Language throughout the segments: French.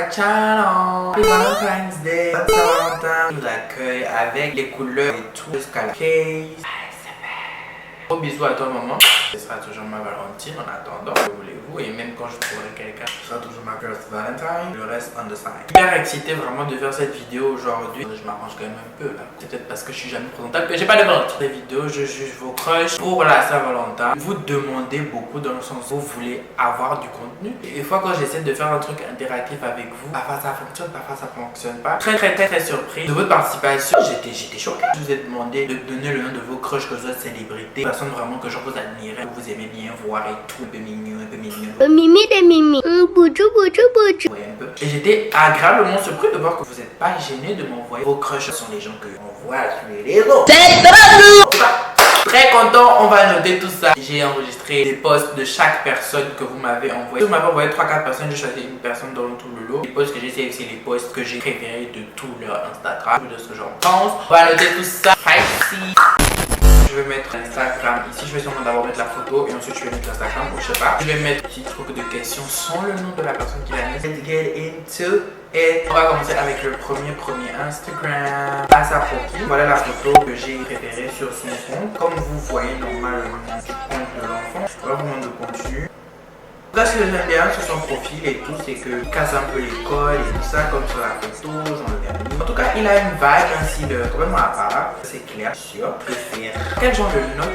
my channel. Happy Valentine's Day. Bonne Saint-Valentin. Je vous accueille avec les couleurs et tout jusqu'à la case. Gros bisous à toi maman. Ce sera toujours ma Valentine en attendant, que voulez-vous, et même quand je trouverai quelqu'un, ce sera toujours ma first Valentine, le reste on the side. Hyper excité vraiment de faire cette vidéo aujourd'hui. Je m'arrange quand même un peu là. C'est peut-être parce que je suis jamais présentable que j'ai pas de vente. Des vidéos, je juge vos crushs pour la Saint-Valentin. Vous demandez beaucoup dans le sens où vous voulez avoir du contenu. Et des fois quand j'essaie de faire un truc interactif avec vous, parfois ça fonctionne, parfois ça fonctionne pas. Très surpris de votre participation. J'étais choqué. Je vous ai demandé de donner le nom de vos crushs, que ce soit célébrités, personnes vraiment que je vous admirais, que vous aimez bien voir et tout, un peu mignon, un peu mignon. Mimi de Mimi. Bouchou. Ouais, un peu. Et j'étais agréablement surpris de voir que vous n'êtes pas gêné de m'envoyer vos crushs. Ce sont les gens que on voit sur les réseaux. C'est très content, on va noter tout ça. J'ai enregistré des posts de chaque personne que vous m'avez envoyé. Vous m'avez envoyé 3-4 personnes, j'ai choisi une personne dans tout le lot. Les posts que j'ai essayé, c'est les posts que j'ai préférés de tout leur Instagram, de ce que j'en pense. On va noter tout ça. Ici. Je vais mettre Instagram ici, je vais sûrement d'abord mettre la photo et ensuite je vais mettre Instagram ou je sais pas. Je vais mettre un petit truc de questions sans le nom de la personne qui l'a mis. Let's get into it. On va commencer avec le premier Instagram. À sa profil. Voilà la photo que j'ai préférée sur son compte. Comme vous voyez normalement du compte de l'enfant. On va vous demander de continuer. Là, ce que j'aime bien sur son profil et tout, c'est qu'il casse un peu l'école et tout ça, comme sur la photo, j'en ai bien mis. En tout cas, il a une vibe, un style complètement à part, c'est clair, sûr. Quel genre de note?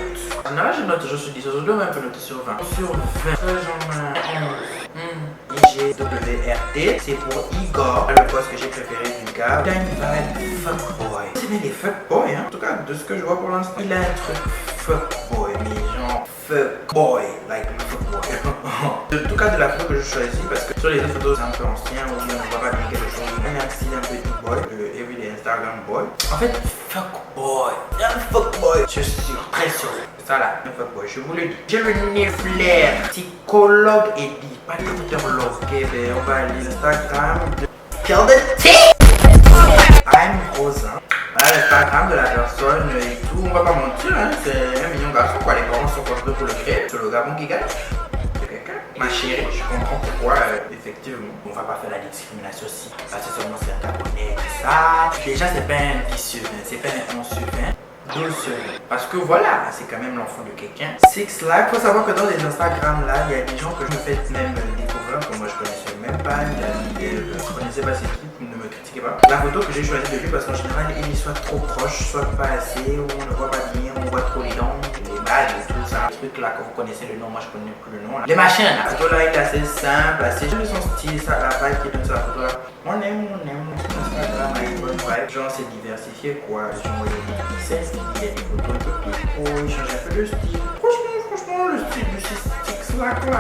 En général, je note, je suis 10, je dois un peu noter sur 20. Sur 20, IGWRT, c'est pour Igor, le poste que j'ai préféré du gars. Il a une vibe fuckboy. C'est bien les fuckboys, hein. En tout cas, de ce que je vois pour l'instant, il a un truc fuckboy, mais genre fuckboy, like fuckboy. En tout cas, de la photo que je choisis, parce que sur les autres photos, c'est un peu ancien, où on ne voit pas bien quelque chose. Il a un style un peu e-boy, le everyday Instagram boy. En fait, fuckboy, un fuckboy. Je suis très sûr. C'est ça là, un fuckboy, je vous le dis. J'ai le nez flair, psychologue et dit, pas docteur-logue. Ok, ben on va aller Instagram de Pierre de T. I'm Rosa. Voilà l'Instagram de la personne et tout. On va pas mentir, hein, c'est un mignon garçon quoi. Les parents sont construits pour le créer. C'est le gabon qui gagne. Ma chérie, je comprends pourquoi, effectivement, on va pas faire la discrimination si parce que seulement c'est un Gabonais, ça. Déjà, c'est pas un 10 sur 20, c'est pas un 11 sur 20, 12 sur 20. Parce que voilà, c'est quand même l'enfant de quelqu'un. Six Live, faut savoir que dans les Instagram là, il y a des gens que je me fais même découvrir, que moi je connaissais même pas, je connaissais pas ces trucs, ne me critiquez pas. La photo que j'ai choisie de lui, parce qu'en général, il est soit trop proche, soit pas assez, ou on ne voit pas bien, on voit trop les dents, les bagues et tout ça. Les trucs là que vous connaissez le nom, moi je connais plus le nom. Là. Les machines là. La photo là est assez simple, assez joli son style, ça, la vibe qui donne sur la photo là. On aime, Instagram a une bonne vibe. Genre c'est diversifié quoi. Genre il y a des pixels, il y a des photos un peu plus pro, il change un peu le style. Franchement, le style de chez Six Lack là.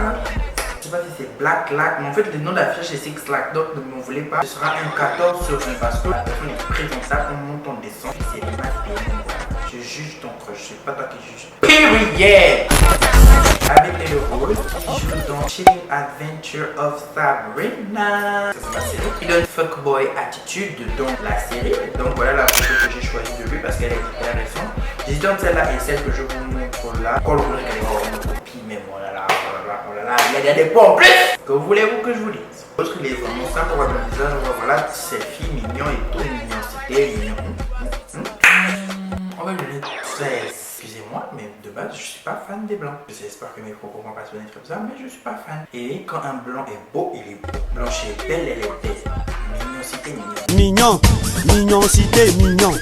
Je sais pas si c'est Black Lack, mais en fait le nom d'affiche c'est Six Lack, donc ne m'en voulez pas. Ce sera un 14 sur 20 parce que la personne est présentable, on monte, on descend, c'est les maths et je juge ton crush, c'est pas toi qui juge. Period! Avec les rôles qui joue dans Chilling Adventure of Sabrina. C'est ma série. Il donne fuckboy attitude dans la série. Donc voilà la photo que j'ai choisie de lui parce qu'elle est hyper récente. J'hésite entre celle-là et celle que je vous montre là. Quand vous voulez qu'elle est vraiment une copie, mais oh là là, il y a des points en plus. Que voulez-vous que je vous dise? L'autre il est vraiment simple, on voit le visage, on voit voilà, selfie, mignon et tout, mignonité, mignon. On va lui donner 13. Excusez-moi, mais de base, je suis pas fan des blancs. J'espère que mes propos vont pas se venir comme ça, mais je suis pas fan. Et quand un blanc est beau, il est beau. Blanche est belle, elle est belle. Mignoncité, mignon. Mignocité, mignon.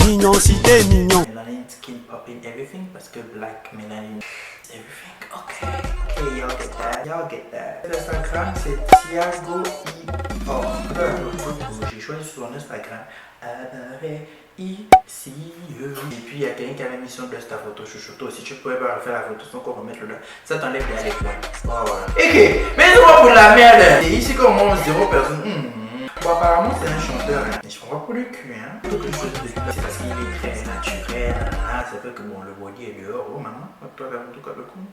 Mignocité, mignon. Melanin, skin popping, everything. Parce que black, melanin, everything. Ok, y'all get that. L'Instagram, c'est Thiago I. J'ai choisi sur Instagram. Ici. Et puis il y a quelqu'un qui avait mis son de ta photo chouchouto. Si tu pouvais pas refaire la photo sans qu'on remette le là, ça t'enlève les points. Oh voilà. Ok, mais c'est moi pour la merde. Et ici comme on 0 personne. Bon apparemment c'est un chanteur. Hein. Mais je prends pas pour le cul. Hein. Tout que je faisais de lui, c'est parce qu'il est très naturel. Ah, c'est vrai que bon le body est dehors. Oh maman, toi la photo comme le coup.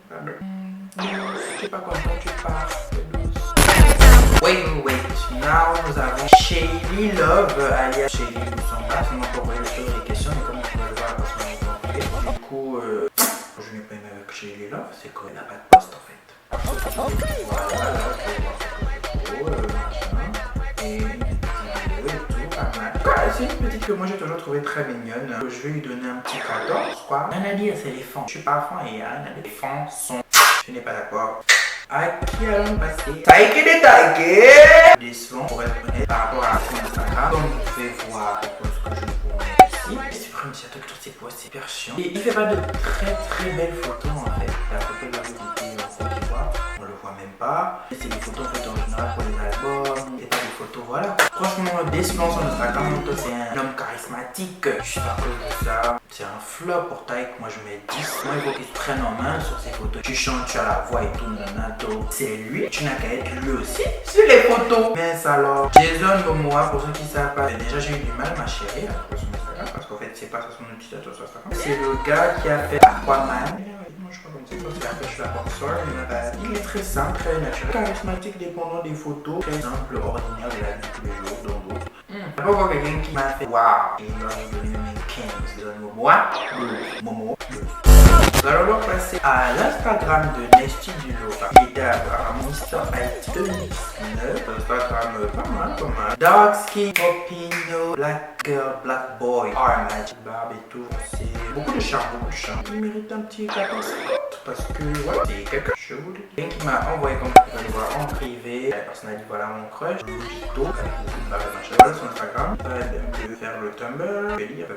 Tu es pas content, tu pars. Wait. Now nous avons Shaylee Love, alias Shaylee Lusamba. C'est moi pour envoyer les questions, mais comme on peut le voir, parce qu'on est en du coup, je n'ai pas aimé avec Shaylee Love, c'est qu'elle n'a pas de poste en fait. Voilà, je vais voir machin. Et c'est une petite que moi j'ai toujours trouvé très mignonne. Je vais lui donner un petit 14 quoi. Rien à dire, c'est les fonds. Je suis pas fan et rien à dire. Les fonds sont... Je n'ai pas d'accord. À qui allons passer? Taïké des taïké! Décevant pour être honnête par rapport à son Instagram. Comme vous pouvez voir, ce que je vous mets ici. Il supprime surtout toutes ses posts, c'est hyper chiant. Et il fait pas de très belles photos en fait. La photo de la vérité, on le voit même pas. C'est des photos en fait en général pour les albums. C'est pas des photos, voilà. Franchement, décevant sur Instagram, c'est un homme charismatique. Juste à cause de ça. C'est un flop pour Taïk, moi je mets 10. Moi il faut qu'il se prenne en main sur ses photos. Tu chantes, tu as la voix et tout, nanato. C'est lui, tu n'as qu'à être lui aussi sur les photos. Mais alors, Jason Momoa, pour ceux qui savent pas, déjà j'ai eu du mal ma chérie à trouver son Instagram parce qu'en fait c'est pas son utilisateur sur Instagram. C'est le gars qui a fait Aquaman. Moi je crois comme c'est la pêche la boxeur. Il est très simple, très naturel, charismatique, dépendant des photos, très simple, ordinaire de la vie de tous les jours, dans d'autres. Il n'y a pas encore quelqu'un qui m'a fait waouh, il m'a donné mes 15 de Momoa. Nous allons donc passer à l'Instagram de Nesty Dulova. Il était à Mister IT 2019. Instagram pas mal. Dark Skin, Popino, Black Girl, Black Boy, Magic Barbe et tout. C'est beaucoup de charme, Il mérite un petit 14 parce que voilà, c'est quelque chose. Quelqu'un qui m'a envoyé, comme vous pouvez le voir en privé, la personne a dit voilà mon crush, Logito, avec beaucoup de barbe machin. Voilà son Instagram. Je vais faire le Tumblr, je vais lire,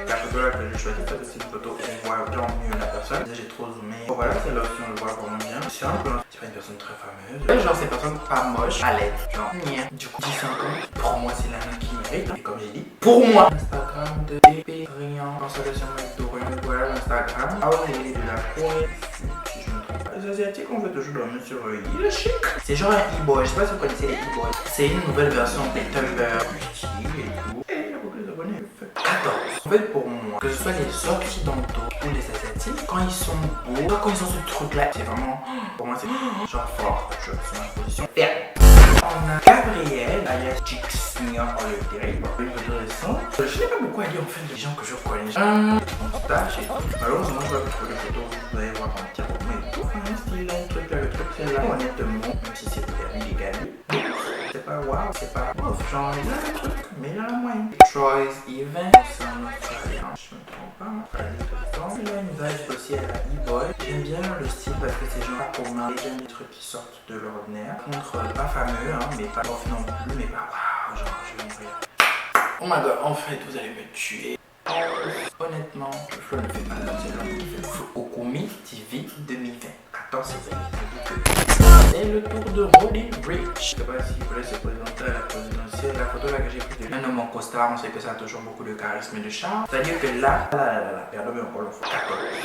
la photo là que j'ai choisie, parce que c'est une photo où on voit genre mieux la personne. Déjà j'ai trop zoomé. Bon, voilà, c'est là aussi on le voit vraiment bien. C'est un peu, c'est pas une personne très fameuse. Genre c'est une personne pas moche, à l'aide, genre nia. Du coup 10 50, pour moi c'est la même qui mérite. Et comme j'ai dit, pour moi, Instagram de DP Rian, consolation avec Dorian. Voilà l'Instagram. Ah ouais, il est de la Corée. Si je me trompe pas. Les Asiatiques on fait toujours dormir sur il est chic. C'est genre un e-boy, je sais pas si vous connaissez les e-boys. C'est une nouvelle version des Tumblr du style et tout. Et il y a beaucoup d'abonnés. 14. En fait pour moi, que ce soit les occidentaux ou les asiatiques, quand ils sont beaux, quand ils ont ce truc là, c'est vraiment, pour moi c'est genre fort, je suis en position ferme. On a Gabriel, alias Jixnia en le terrible, une photo récente. Je n'ai pas beaucoup à dire en fait des gens que je connais. Mon stage et tout. Malheureusement, je vais vous trouver les photos, vous allez voir en petit mais tout. S'il a un truc là, le truc c'est là, honnêtement, même si c'est des gamis, c'est pas waouh, c'est pas ouf, genre il a un truc, mais il a la moyenne. Troy's Event, c'est un Australien, je me trompe pas, il a une vibe aussi à la e-boy. J'aime bien le style parce que c'est genre pour moi, j'aime les trucs qui sortent de l'ordinaire. Contre pas fameux, hein, mais pas off non plus, mais pas waouh, genre je vais mourir. Oh my god, en fait vous allez me tuer. Honnêtement, le flow ne fait pas la c'est l'homme qui fait le flow. Okumi TV 2020. 14 c'est le tour de Roddy Ricch. Je sais pas si vous voulez se présenter à la présidentielle. La photo là que j'ai prise de un homme en costard, on sait que ça a toujours beaucoup de charisme et de charme. C'est-à-dire que là, perdons encore le fois.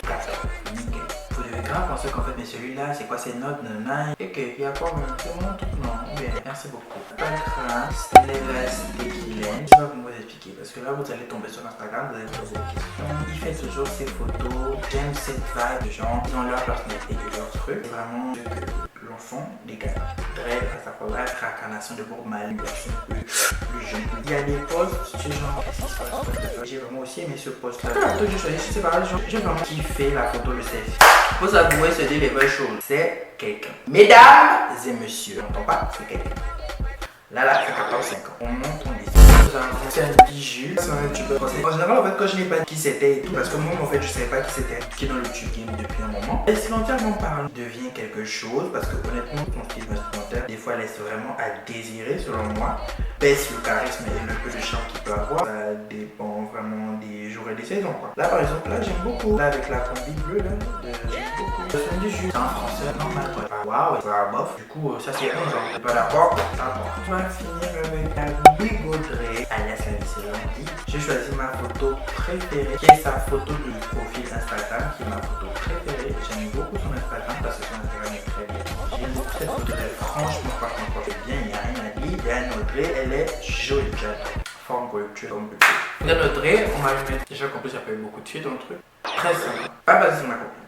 14. Nickel. Vous devez grave penser qu'en fait, mais celui-là, c'est quoi ces notes, nanana. Et qu'il y a quoi, c'est mon truc, non. Bien, merci beaucoup. Pancras, Stekilen. Je vais vous expliquer parce que là, vous allez tomber sur Instagram, vous allez poser des questions. Il fait toujours ses photos. J'aime cette vibe de gens. Ils ont leur personnalité et leur truc. C'est vraiment l'enfant des gars. Dread, à sa première réincarnation de Bob Marley, plus jeune. Il y a des posts, tu genre, qu'est-ce qui se passe? J'ai vraiment aussi aimé ce post-là. La photo que j'ai choisi, c'est pareil, j'ai vraiment kiffé la photo de selfie. Faut s'avouer, se dire les vraies choses. C'est quelqu'un. Mesdames et messieurs, on n'entend pas, c'est quelqu'un. Là, c'est 14-5 ans. On monte, on décide. C'est un bijou. C'est un youtubeur. En général, en fait, quand je n'ai pas dit qui c'était et tout, parce que moi, en fait, je savais pas qui c'était, qui est dans le YouTube game depuis un moment. Et si l'entièrement parle devient quelque chose, parce que honnêtement, ton style vestimentaire, des fois, laisse vraiment à désirer, selon moi. Baisse le charisme et le peu de charme qu'il peut avoir. Ça dépend vraiment des jours et des saisons, quoi. Là, par exemple, là, j'aime beaucoup. Là, avec la combi bleue, là, j'aime beaucoup. C'est un bijou. C'est un français normal, quoi. Waouh, c'est un bof. Du coup, ça, c'est 11 ans. C'est pas d'accord. On va finir avec la Bigoudrée, alias la Lycée. J'ai choisi ma photo préférée, qui est sa photo de profil Instagram, qui est ma photo préférée. J'aime beaucoup son Instagram parce que son Instagram est très bien. J'aime beaucoup cette photo, elle est franchement bien, il n'y a rien à dire. Diane Audrey, elle est jolie, j'adore. Forme voluptueuse, forme voluptueuse. Diane Audrey, on va lui mettre, déjà qu'en plus, ça fait beaucoup de filles dans le truc. Très simple. Pas basé sur ma copine.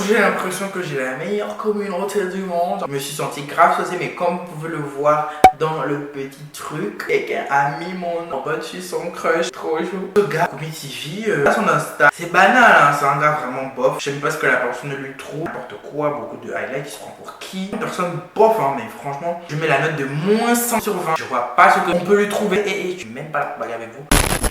J'ai l'impression que j'ai la meilleure communauté du monde. Je me suis senti grave saucé, mais comme vous pouvez le voir dans le petit truc, quelqu'un a mis mon nom dessus son crush, trop chaud. Le gars, Okumi TV, son Insta, c'est banal, hein, c'est un gars vraiment bof. Je sais pas ce que la personne lui trouve, n'importe quoi, beaucoup de highlights, il se prend pour qui. Une personne bof, hein, mais franchement, je mets la note de -100 sur 20. Je vois pas ce qu'on peut lui trouver. Et je suis même pas là pour bagarrer avec vous.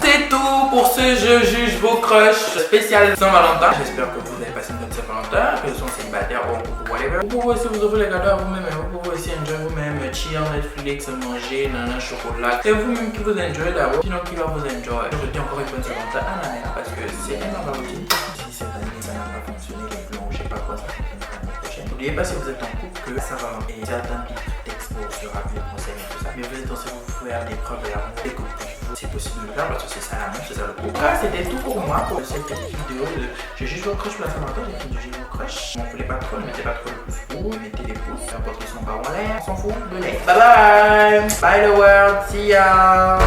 c'est tout pour ce Je juge vos crushs spécial Saint-Valentin. J'espère que vous avez passé une bonne Saint-Valentin, que vous sont célibataires ou whatever. Vous pouvez aussi vous offrir les cadeaux à vous-même, vous pouvez aussi enjoy vous-même, chill, Netflix, manger, nana, chocolat. C'est vous-même qui vous enjoy d'abord, sinon qui va vous enjoy. Je dis encore une bonne Saint-Valentin à la mère parce que c'est énorme routine. Si cette année ça n'a pas fonctionné, les plans, je sais pas quoi, ça fonctionnera l'année prochaine. N'oubliez pas si vous êtes en couple que ça va et certains petits textes pour se rappeler de conseils et tout ça. Mais vous êtes aussi vous faire des preuves d'amour et que c'est possible de le faire parce que c'est ça l'amour, c'est ça le coup. Voilà, c'était tout pour moi pour cette petite vidéo de Je juge vos crushs pour la Saint-Valentin. J'ai fait du juge vos crushs. M'en voulez pas trop, ne mettez pas trop le pouce haut, mettez les pouces, n'importe qui sont pas en l'air, on s'en fout de l'air. Bye bye, bye the world, see ya.